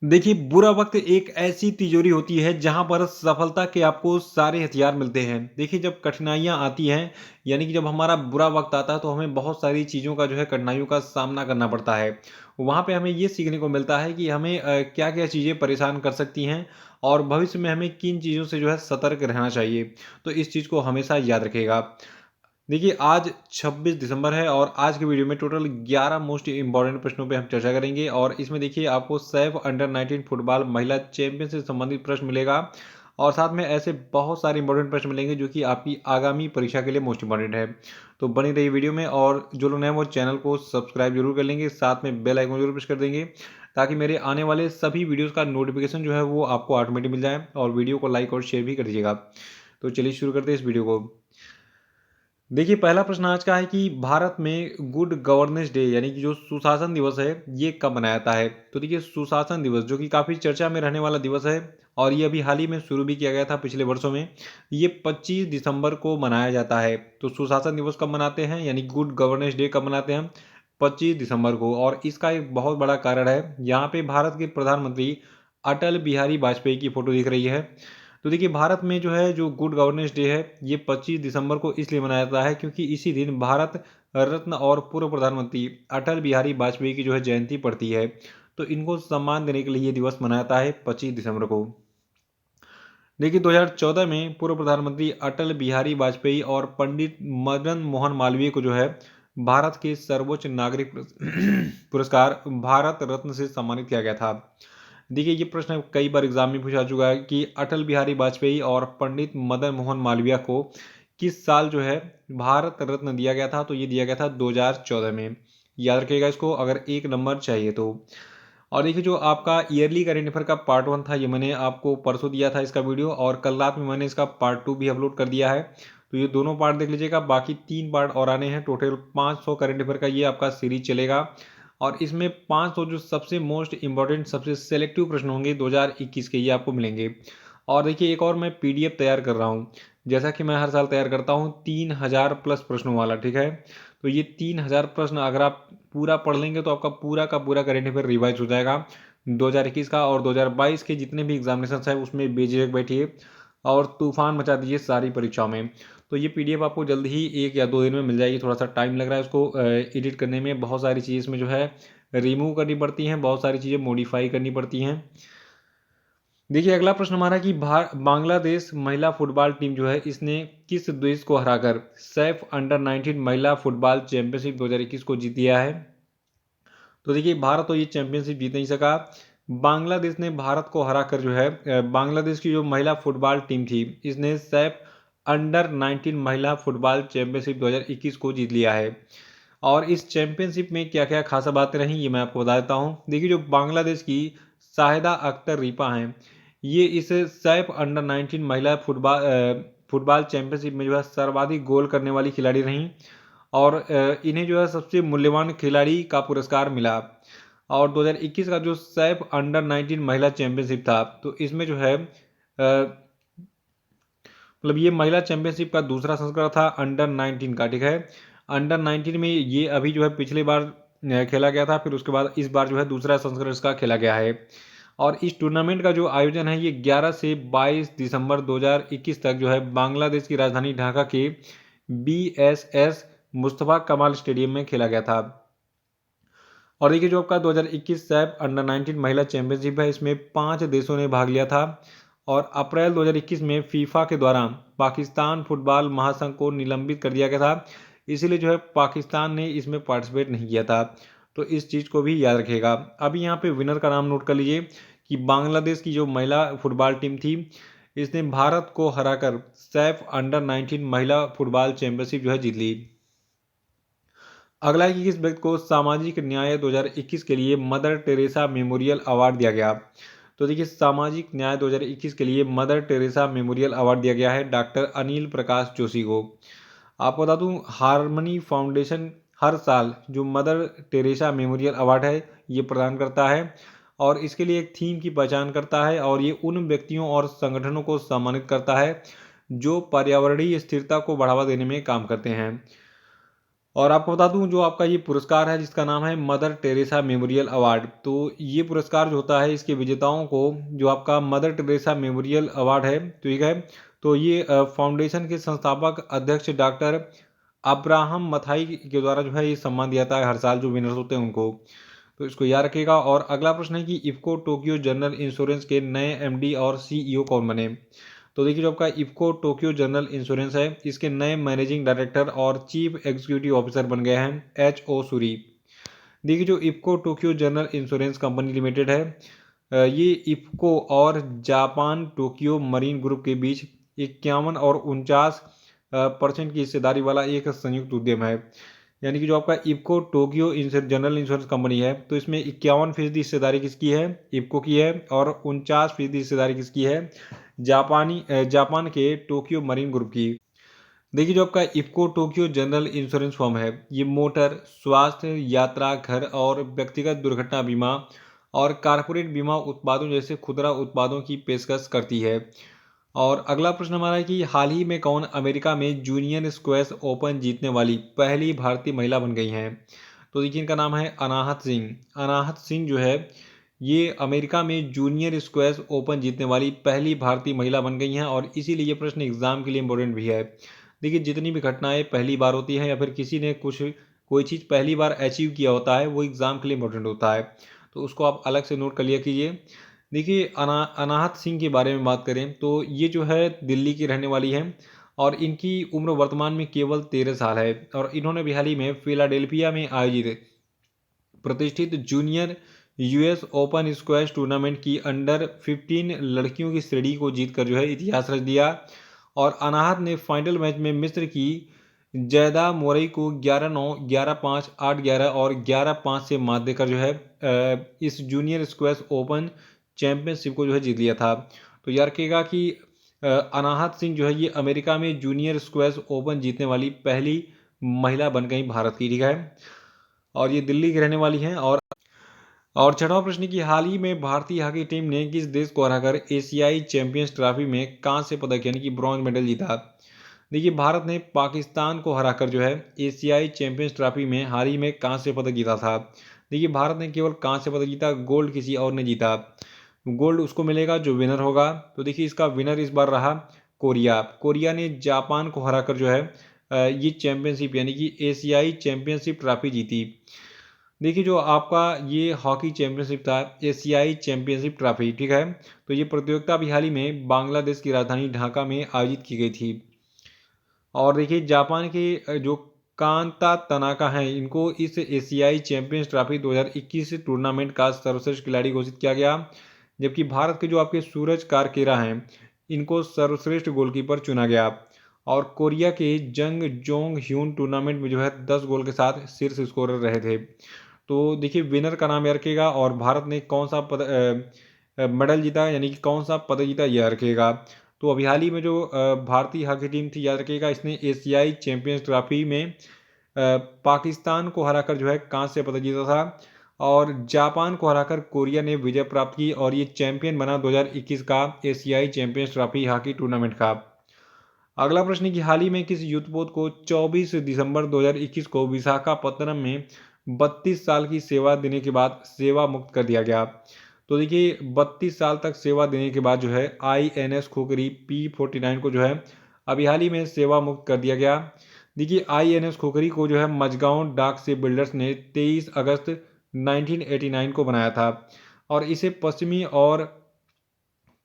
देखिए, बुरा वक़्त एक ऐसी तिजोरी होती है जहाँ पर सफलता के आपको सारे हथियार मिलते हैं। देखिए, जब कठिनाइयाँ आती हैं, यानी कि जब हमारा बुरा वक़्त आता है तो हमें बहुत सारी चीज़ों का जो है कठिनाइयों का सामना करना पड़ता है। वहाँ पे हमें ये सीखने को मिलता है कि हमें क्या-क्या चीज़ें परेशान कर सकती हैं और भविष्य में हमें किन चीज़ों से जो है सतर्क रहना चाहिए। तो इस चीज़ को हमेशा याद रखिएगा। देखिए, आज 26 दिसंबर है और आज की वीडियो में टोटल 11 मोस्ट इम्पोर्टेंट प्रश्नों पे हम चर्चा करेंगे और इसमें देखिए आपको सैफ अंडर 19 फुटबॉल महिला चैंपियन से संबंधित प्रश्न मिलेगा और साथ में ऐसे बहुत सारे इंपॉर्टेंट प्रश्न मिलेंगे जो कि आपकी आगामी परीक्षा के लिए मोस्ट इंपॉर्टेंट है। तो बनी रही वीडियो में और जो लोग नए हैं वो चैनल को सब्सक्राइब जरूर कर लेंगे, साथ में बेल आइकन जरूर प्रेस कर देंगे ताकि मेरे आने वाले सभी वीडियोज़ का नोटिफिकेशन जो है वो आपको ऑटोमेटिक मिल जाए और वीडियो को लाइक और शेयर भी कर दीजिएगा। तो चलिए शुरू करते हैं इस वीडियो को। देखिए, पहला प्रश्न आज का है कि भारत में गुड गवर्नेंस डे यानी कि जो सुशासन दिवस है, ये कब मनाया जाता है? तो देखिए, सुशासन दिवस जो कि काफ़ी चर्चा में रहने वाला दिवस है और ये अभी हाल ही में शुरू भी किया गया था पिछले वर्षों में। ये 25 दिसंबर को मनाया जाता है। तो सुशासन दिवस कब मनाते हैं यानी गुड गवर्नेंस डे कब मनाते हैं हम? 25 दिसंबर को। और इसका एक बहुत बड़ा कारण है, यहाँ पे भारत के प्रधानमंत्री अटल बिहारी वाजपेयी की फ़ोटो दिख रही है। तो देखिए, भारत में जो है जो गुड गवर्नेंस डे है ये 25 दिसंबर को इसलिए मनाया जाता है क्योंकि इसी दिन भारत रत्न और पूर्व प्रधानमंत्री अटल बिहारी वाजपेयी की जो है जयंती पड़ती है। तो इनको सम्मान देने के लिए ये दिवस मनाया जाता है 25 दिसंबर को। देखिए, 2014 में पूर्व प्रधानमंत्री अटल बिहारी वाजपेयी और पंडित मदन मोहन मालवीय को जो है भारत के सर्वोच्च नागरिक पुरस्कार भारत रत्न से सम्मानित किया गया था। देखिए, ये प्रश्न कई बार एग्जाम में पूछा चुका है कि अटल बिहारी वाजपेयी और पंडित मदन मोहन मालवीय को किस साल जो है भारत रत्न दिया गया था? तो ये दिया गया था 2014 में। याद रखिएगा इसको अगर एक नंबर चाहिए तो। और देखिए, जो आपका ईयरली करेंट अफेयर का पार्ट 1 था, ये मैंने आपको परसों दिया था इसका वीडियो और कल रात में मैंने इसका पार्ट 2 भी अपलोड कर दिया है। तो ये दोनों पार्ट देख लीजिएगा, बाकी 3 पार्ट और आने हैं। टोटल 500 करेंट अफेयर का ये आपका सीरीज चलेगा और इसमें 500 जो सबसे मोस्ट इंपॉर्टेंट सबसे सेलेक्टिव प्रश्न होंगे 2021 के, ये आपको मिलेंगे। और देखिए, एक और मैं पीडीएफ तैयार कर रहा हूँ, जैसा कि मैं हर साल तैयार करता हूँ 3000 प्लस प्रश्नों वाला, ठीक है। तो ये 3000 प्रश्न अगर आप पूरा पढ़ लेंगे तो आपका पूरा का पूरा करेंट अफेयर रिवाइज हो जाएगा 2021 का। और 2022 के जितने भी एग्जामिनेशन है उसमें बेझिझक बैठिए और तूफान मचा दीजिए सारी परीक्षाओं में। तो ये पीडीएफ आपको जल्द ही 1 या 2 दिन में मिल जाएगी। थोड़ा सा टाइम लग रहा है उसको एडिट करने में, बहुत सारी चीज़ इसमें जो है रिमूव करनी पड़ती हैं, बहुत सारी चीज़ें मॉडिफाई करनी पड़ती हैं। देखिए, अगला प्रश्न हमारा कि बांग्लादेश महिला फुटबॉल टीम जो है इसने किस देश को हराकर सैफ अंडर 19 महिला फुटबॉल चैंपियनशिप 2021 को जीत लिया है? तो देखिए, भारत तो ये चैंपियनशिप जीत नहीं सका। बांग्लादेश ने भारत को हराकर जो है बांग्लादेश की जो महिला फुटबॉल टीम थी इसने सैफ अंडर 19 महिला फुटबॉल चैंपियनशिप 2021 को जीत लिया है। और इस चैंपियनशिप में क्या क्या खासा बातें रहीं ये मैं आपको बता देता हूँ। देखिए, जो बांग्लादेश की शाहिदा अख्तर रिपा हैं, ये इस सैफ अंडर 19 महिला फुटबॉल चैंपियनशिप में जो है सर्वाधिक गोल करने वाली खिलाड़ी रहीं और इन्हें जो है सबसे मूल्यवान खिलाड़ी का पुरस्कार मिला। और 2021 का जो सैफ अंडर 19 महिला चैंपियनशिप था तो इसमें जो है मतलब ये महिला चैंपियनशिप का दूसरा संस्करण था अंडर 19 का, ठीक है। अंडर 19 में ये अभी जो है पिछली बार खेला गया था, फिर उसके बाद इस बार जो है दूसरा संस्करण इसका खेला गया है। और इस टूर्नामेंट का जो आयोजन है ये 11 से 22 दिसंबर 2021 तक जो है बांग्लादेश की राजधानी ढाका के BSS मुस्तफा कमाल स्टेडियम में खेला गया था। और देखिए, जो आपका 2021 सैफ अंडर 19 महिला चैंपियनशिप है इसमें 5 देशों ने भाग लिया था और अप्रैल 2021 में फीफा के द्वारा पाकिस्तान फुटबॉल महासंघ को निलंबित कर दिया गया था, इसीलिए जो है पाकिस्तान ने इसमें पार्टिसिपेट नहीं किया था। तो इस चीज़ को भी याद रखिएगा। अभी यहाँ पे विनर का नाम नोट कर लीजिए कि बांग्लादेश की जो महिला फुटबॉल टीम थी इसने भारत को हराकर सैफ अंडर 19 महिला फुटबॉल चैंपियनशिप जो है जीत ली। अगला है कि किस व्यक्ति को सामाजिक न्याय 2021 के लिए मदर टेरेसा मेमोरियल अवार्ड दिया गया? तो देखिए, सामाजिक न्याय 2021 के लिए मदर टेरेसा मेमोरियल अवार्ड दिया गया है डॉक्टर अनिल प्रकाश जोशी को। आपको बता दूं, हार्मनी फाउंडेशन हर साल जो मदर टेरेसा मेमोरियल अवार्ड है ये प्रदान करता है और इसके लिए एक थीम की पहचान करता है और ये उन व्यक्तियों और संगठनों को सम्मानित करता है जो पर्यावरणीय स्थिरता को बढ़ावा देने में काम करते हैं। और आपको बता दूं जो आपका ये पुरस्कार है जिसका नाम है मदर टेरेसा मेमोरियल अवार्ड, तो ये पुरस्कार जो होता है इसके विजेताओं को जो आपका मदर टेरेसा मेमोरियल अवार्ड है, तो ठीक है, तो ये फाउंडेशन के संस्थापक अध्यक्ष डॉक्टर अब्राहम मथाई के द्वारा जो है ये सम्मान दिया जाता है हर साल जो विनर्स होते हैं उनको। तो इसको याद रखिएगा। और अगला प्रश्न है कि इफ्को टोक्यो जनरल इंश्योरेंस के नए एमडी और सीईओ कौन बने। तो देखिए जो आपका इफ्को टोक्यो जनरल इंश्योरेंस है इसके नए मैनेजिंग डायरेक्टर और चीफ एग्जीक्यूटिव ऑफिसर बन गए हैं एच ओ सूरी। देखिए जो IFFCO Tokyo general insurance company limited है, ये इफ्को और जापान टोक्यो मरीन ग्रुप के बीच 51 और 49% की हिस्सेदारी वाला एक संयुक्त उद्यम है। यानी कि जो आपका IFFCO Tokyo general insurance company है तो इसमें 51% हिस्सेदारी किसकी है, इफ्को की है, और 49% हिस्सेदारी किसकी है, जापान के टोक्यो मरीन ग्रुप की। देखिए जो आपका IFFCO Tokyo general insurance firm है ये मोटर, स्वास्थ्य, यात्रा, घर और व्यक्तिगत दुर्घटना बीमा और कारपोरेट बीमा उत्पादों जैसे खुदरा उत्पादों की पेशकश करती है। और अगला प्रश्न हमारा है कि हाल ही में कौन अमेरिका में जूनियर स्क्वैश ओपन जीतने वाली पहली भारतीय महिला बन गई हैं। तो देखिए इनका नाम है अनाहत सिंह। अनाहत सिंह जो है ये अमेरिका में जूनियर स्क्वैश ओपन जीतने वाली पहली भारतीय महिला बन गई हैं, और इसीलिए ये प्रश्न एग्जाम के लिए इंपॉर्टेंट भी है। देखिए जितनी भी घटनाएं पहली बार होती हैं या फिर किसी ने कोई चीज़ पहली बार अचीव किया होता है वो एग्ज़ाम के लिए इंपॉर्टेंट होता है, तो उसको आप अलग से नोट कर लिया कीजिए। देखिए अनाहत सिंह के बारे में बात करें तो ये जो है दिल्ली की रहने वाली हैं और इनकी उम्र वर्तमान में केवल 13 साल है, और इन्होंने हाल ही में फिलाडेल्फिया में आयोजित प्रतिष्ठित junior US open squash tournament की अंडर 15 लड़कियों की श्रेणी को जीतकर जो है इतिहास रच दिया। और अनाहत ने फाइनल मैच में मिस्र की जैदा मोरई को 11-9, 11-5, 8-11 और 11-5 से मात देकर जो है इस जूनियर स्क्वैश ओपन चैंपियनशिप को जो है जीत लिया था। तो याद रखिएगा कि अनाहत सिंह जो है ये अमेरिका में जूनियर स्क्वैश ओपन जीतने वाली पहली महिला बन गई भारत की, ठीक है, और ये दिल्ली की रहने वाली हैं। और छठवां प्रश्न की हाल ही में भारतीय हॉकी टीम ने किस देश को हराकर एशियाई चैंपियंस ट्रॉफी में कांस्य पदक यानी कि ब्रॉन्ज मेडल जीता। देखिए भारत ने पाकिस्तान को हराकर जो है एशियाई चैंपियंस ट्रॉफी में हाल ही में कांस्य पदक जीता था। देखिए भारत ने केवल कांस्य पदक जीता, गोल्ड किसी और ने जीता। गोल्ड उसको मिलेगा जो विनर होगा। तो देखिए इसका विनर इस बार रहा कोरिया। कोरिया ने जापान को हराकर जो है ये चैंपियनशिप यानी कि एशियाई चैंपियनशिप ट्रॉफी जीती। देखिए जो आपका ये हॉकी चैंपियनशिप था एशियाई चैंपियनशिप ट्रॉफी, ठीक है, तो ये प्रतियोगिता भी हाल ही में बांग्लादेश की राजधानी ढाका में आयोजित की गई थी। और देखिए जापान के जो कांता तनाका हैं इनको इस एशियाई चैंपियंस ट्रॉफी 2021 टूर्नामेंट का सर्वश्रेष्ठ खिलाड़ी घोषित किया गया, जबकि भारत के जो आपके सूरज कारकेरा हैं इनको सर्वश्रेष्ठ गोलकीपर चुना गया। और कोरिया के जंग जोंग ह्यून टूर्नामेंट में जो है 10 गोल के साथ शीर्ष स्कोरर रहे थे। तो देखिए विनर का नाम याद रखिएगा और भारत ने कौन सा मेडल जीता यानी कि कौन सा पदक जीता यह रखिएगा। तो अभी हाल ही में जो भारतीय हॉकी टीम थी याद रखिएगा इसने एशियाई चैंपियंस ट्रॉफी में पाकिस्तान को हराकर जो है कांस्य पदक जीता था, और जापान को हराकर कोरिया ने विजय प्राप्त की और ये चैंपियन बना 2021 का एशियाई चैंपियंस ट्रॉफी हॉकी टूर्नामेंट का। अगला प्रश्न है कि हाल ही में किस युद्धपोत को 24 दिसंबर 2021 को विशाखापत्तनम में 32 साल की सेवा देने के बाद सेवा मुक्त कर दिया गया। तो देखिए 32 साल तक सेवा देने के बाद जो है INS खुखरी P49 को जो है अभी हाल ही में सेवा मुक्त कर दिया गया। देखिए INS खुखरी को जो है मझगांव डाक से बिल्डर्स ने 23 अगस्त 1989 को बनाया था, और इसे पश्चिमी और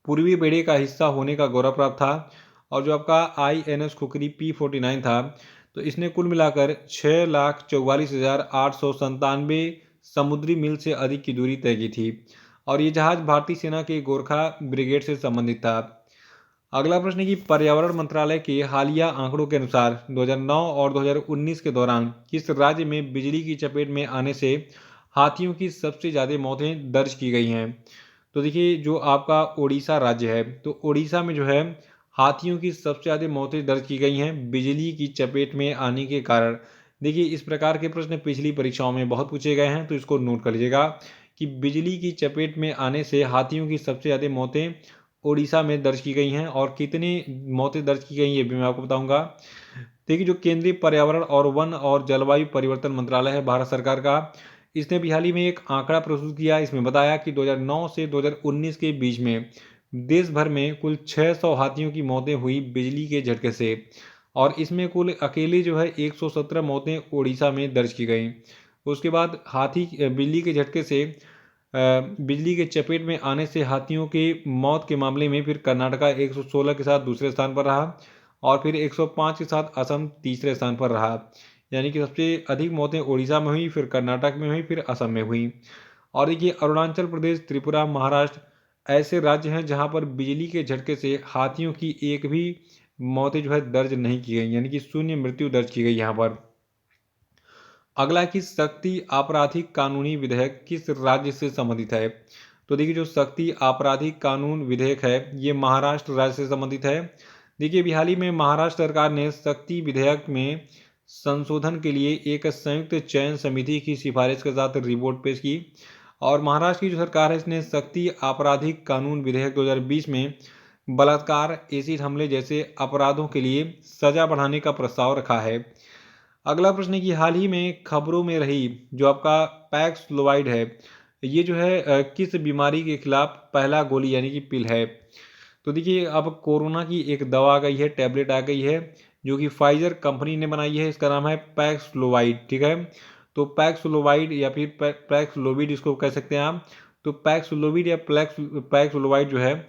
पूर्वी बेड़े का हिस्सा होने का गौरव प्राप्त था। और जो आपका INS खुखरी P49 था तो इसने कुल मिलाकर 6,44,897 समुद्री मील से अधिक की दूरी तय की थी, और ये जहाज भारतीय सेना के गोरखा ब्रिगेड से संबंधित था। अगला प्रश्न है कि पर्यावरण मंत्रालय के हालिया आंकड़ों के अनुसार 2009 और 2019 के दौरान किस राज्य में बिजली की चपेट में आने से हाथियों की सबसे ज़्यादा मौतें दर्ज की गई हैं। तो देखिए जो आपका उड़ीसा राज्य है तो उड़ीसा में जो है हाथियों की सबसे ज़्यादा मौतें दर्ज की गई हैं बिजली की चपेट में आने के कारण। देखिए इस प्रकार के प्रश्न पिछली परीक्षाओं में बहुत पूछे गए हैं, तो इसको नोट कर लीजिएगा कि बिजली की चपेट में आने से हाथियों की सबसे ज़्यादा मौतें उड़ीसा में दर्ज की गई हैं, और कितनी मौतें दर्ज की गई ये भी मैं आपको बताऊंगा। देखिए जो केंद्रीय पर्यावरण और वन और जलवायु परिवर्तन मंत्रालय है भारत सरकार का, इसने भी हाल ही में एक आंकड़ा प्रस्तुत किया। इसमें बताया कि 2009 से 2019 के बीच में देश भर में कुल 600 हाथियों की मौतें हुई बिजली के झटके से, और इसमें कुल अकेले जो है 117 मौतें उड़ीसा में दर्ज की गई। उसके बाद बिजली के झटके से बिजली के चपेट में आने से हाथियों की मौत के मामले में फिर कर्नाटका 116 के साथ दूसरे स्थान पर रहा, और फिर 105 के साथ असम तीसरे स्थान पर रहा। यानी कि सबसे अधिक मौतें उड़ीसा में हुई, फिर कर्नाटक में हुई, फिर असम में हुई। और देखिए अरुणाचल प्रदेश, त्रिपुरा, महाराष्ट्र ऐसे राज्य हैं जहां पर बिजली के झटके से हाथियों की एक भी मौतें जो है दर्ज नहीं की गई, यानी कि शून्य मृत्यु दर्ज की गई यहाँ पर। अगला कि शक्ति आपराधिक कानूनी विधेयक किस राज्य से संबंधित है? तो देखिए जो शक्ति आपराधिक कानून विधेयक है ये महाराष्ट्र राज्य से संबंधित है। देखिए अभी हाल ही में महाराष्ट्र सरकार ने शक्ति विधेयक में संशोधन के लिए एक संयुक्त चयन समिति की सिफारिश के साथ रिपोर्ट पेश की, और महाराष्ट्र की जो सरकार है इसने शक्ति आपराधिक कानून विधेयक 2020 में बलात्कार, एसिड हमले जैसे अपराधों के लिए सजा बढ़ाने का प्रस्ताव रखा है। अगला प्रश्न है कि हाल ही में खबरों में रही जो आपका पैक्सलोवाइड है, ये जो है किस बीमारी के खिलाफ पहला गोली यानी कि पिल है? तो देखिए अब कोरोना की एक दवा आ गई है, टैबलेट आ गई है, जो कि फाइजर कंपनी ने बनाई है। इसका नाम है पैक्सलोवाइड, ठीक है। तो पैक्सलोवाइड या फिर पैक्सलोविड इसको कह सकते हैं आप। तो पैक्सलोविड या पैक्सलोवाइड जो है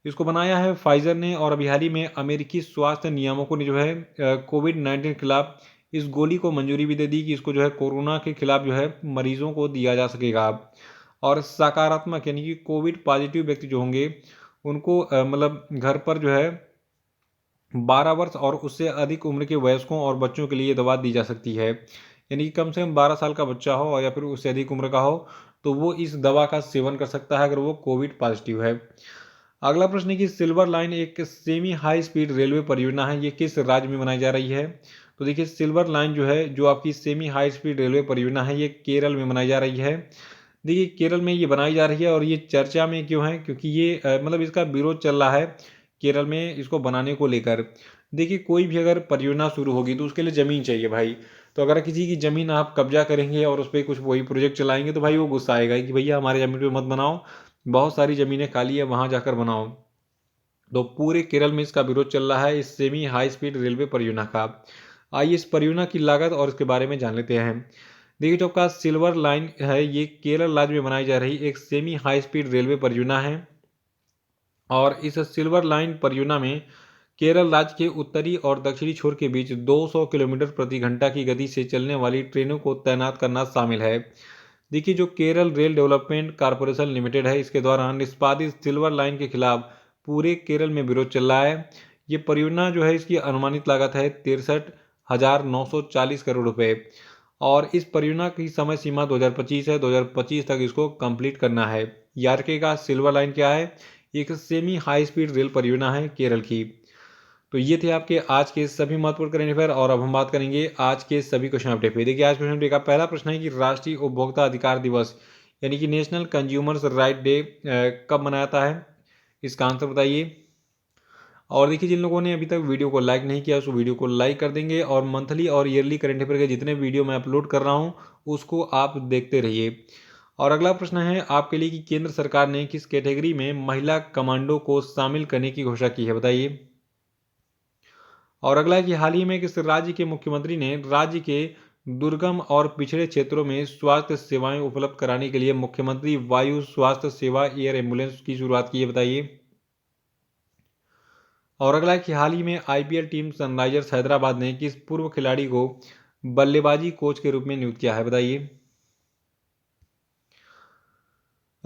इसको बनाया है फाइजर ने, और अभी हाल ही में अमेरिकी स्वास्थ्य नियामकों ने जो है कोविड-19 के खिलाफ इस गोली को मंजूरी भी दे दी कि इसको जो है कोरोना के खिलाफ जो है मरीजों को दिया जा सकेगा। और सकारात्मक यानी कि कोविड पॉजिटिव व्यक्ति जो होंगे उनको मतलब घर पर जो है 12 वर्ष और उससे अधिक उम्र के वयस्कों और बच्चों के लिए दवा दी जा सकती है। यानी कि कम से कम 12 साल का बच्चा हो और या फिर उससे अधिक उम्र का हो तो वो इस दवा का सेवन कर सकता है अगर वो कोविड पॉजिटिव है। अगला प्रश्न है कि सिल्वर लाइन एक सेमी हाई स्पीड रेलवे परियोजना है, ये किस राज्य में बनाई जा रही है? तो देखिए सिल्वर लाइन जो है जो आपकी सेमी हाई स्पीड रेलवे परियोजना है ये केरल में बनाई जा रही है। देखिए केरल में ये बनाई जा रही है और ये चर्चा में क्यों है, क्योंकि ये मतलब इसका विरोध चल रहा है केरल में इसको बनाने को लेकर। देखिए कोई भी अगर परियोजना शुरू होगी तो उसके लिए ज़मीन चाहिए भाई। तो अगर किसी की ज़मीन आप कब्जा करेंगे और उस पर कुछ वही प्रोजेक्ट चलाएंगे तो भाई वो गुस्सा आएगा कि भैया हमारे ज़मीन पे मत बनाओ, बहुत सारी ज़मीनें खाली है वहाँ जाकर बनाओ। तो पूरे केरल में इसका विरोध चल रहा है इस सेमी हाई स्पीड रेलवे परियोजना का। आइए इस परियोजना की लागत और इसके बारे में जान लेते हैं। देखिए जो आपका सिल्वर लाइन है ये केरल राज्य में बनाई जा रही एक सेमी हाई स्पीड रेलवे परियोजना है, और इस सिल्वर लाइन परियोजना में केरल राज्य के उत्तरी और दक्षिणी छोर के बीच 200 किलोमीटर प्रति घंटा की गति से चलने वाली ट्रेनों को तैनात करना शामिल है। देखिए जो Kerala rail development corporation limited है इसके द्वारा निष्पादित सिल्वर लाइन के खिलाफ पूरे केरल में विरोध चल रहा है। ये परियोजना जो है इसकी अनुमानित लागत है 63,940 करोड़ रुपए, और इस परियोजना की समय सीमा 2025 है, 2025 तक इसको कंप्लीट करना है। याद रखिएगा सिल्वर लाइन क्या है, एक सेमी हाई स्पीड रेल परियोजना है केरल की। तो ये थे आपके आज के सभी महत्वपूर्ण करंट अफेयर, और अब हम बात करेंगे आज के सभी क्वेश्चन अपडेट पे। देखिए आज क्वेश्चन अपडेट का पहला प्रश्न है कि राष्ट्रीय उपभोक्ता अधिकार दिवस यानी कि नेशनल कंज्यूमर्स राइट डे कब मनाया जाता है? इसका आंसर बताइए। और देखिए जिन लोगों ने अभी तक वीडियो को लाइक नहीं किया उसको वीडियो को लाइक कर देंगे, और मंथली और ईयरली करंट अफेयर के जितने वीडियो मैं अपलोड कर रहा हूँ उसको आप देखते रहिए। और अगला प्रश्न है आपके लिए कि केंद्र सरकार ने किस कैटेगरी में महिला कमांडो को शामिल करने की घोषणा की है, बताइए। और अगला है कि हाल ही में किस राज्य के मुख्यमंत्री ने राज्य के दुर्गम और पिछड़े क्षेत्रों में स्वास्थ्य सेवाएं उपलब्ध कराने के लिए मुख्यमंत्री वायु स्वास्थ्य सेवा एयर एम्बुलेंस की शुरुआत की है, बताइए। और अगला है कि हाल ही में आईपीएल टीम सनराइजर्स हैदराबाद ने किस पूर्व खिलाड़ी को बल्लेबाजी कोच के रूप में नियुक्त किया है, बताइए।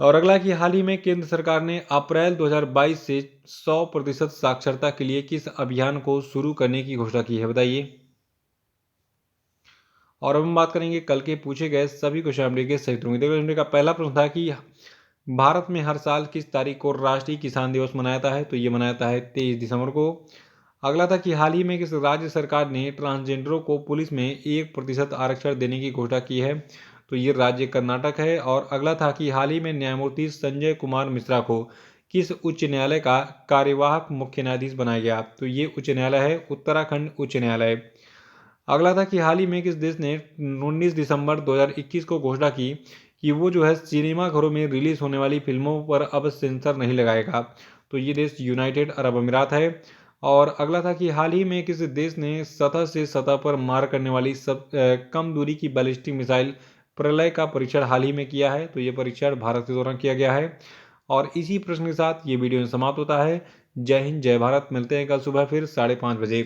और अगला है कि हाल ही में केंद्र सरकार ने अप्रैल 2022 से 100% साक्षरता के लिए किस अभियान को शुरू करने की घोषणा की है, बताइए। और अब हम बात करेंगे कल के पूछे गए सभी क्वेश्चन के सही उत्तरों की। देखो का पहला प्रश्न था कि भारत में हर साल किस तारीख को राष्ट्रीय किसान दिवस मनाया जाता है? तो ये मनाया जाता है 23 दिसंबर को। अगला था कि हाल ही में किस राज्य सरकार ने ट्रांसजेंडरों को पुलिस में 1% आरक्षण देने की घोषणा की है? तो ये राज्य कर्नाटक है। और अगला था कि हाल ही में न्यायमूर्ति संजय कुमार मिश्रा को किस उच्च न्यायालय का कार्यवाहक मुख्य न्यायाधीश बनाया गया? तो ये उच्च न्यायालय है उत्तराखंड उच्च न्यायालय। अगला था कि हाल ही में किस देश ने 19 दिसंबर 2021 को घोषणा की कि वो जो है सिनेमाघरों में रिलीज होने वाली फिल्मों पर अब सेंसर नहीं लगाएगा? तो ये देश यूनाइटेड अरब अमीरात है। और अगला था कि हाल ही में किस देश ने सतह से सतह पर मार करने वाली कम दूरी की बैलिस्टिक मिसाइल प्रलय का परीक्षण हाल ही में किया है? तो ये परीक्षण भारत के दौरान किया गया है। और इसी प्रश्न के साथ ये वीडियो समाप्त होता है। जय हिंद, जय भारत। मिलते हैं कल सुबह फिर 5:30 बजे।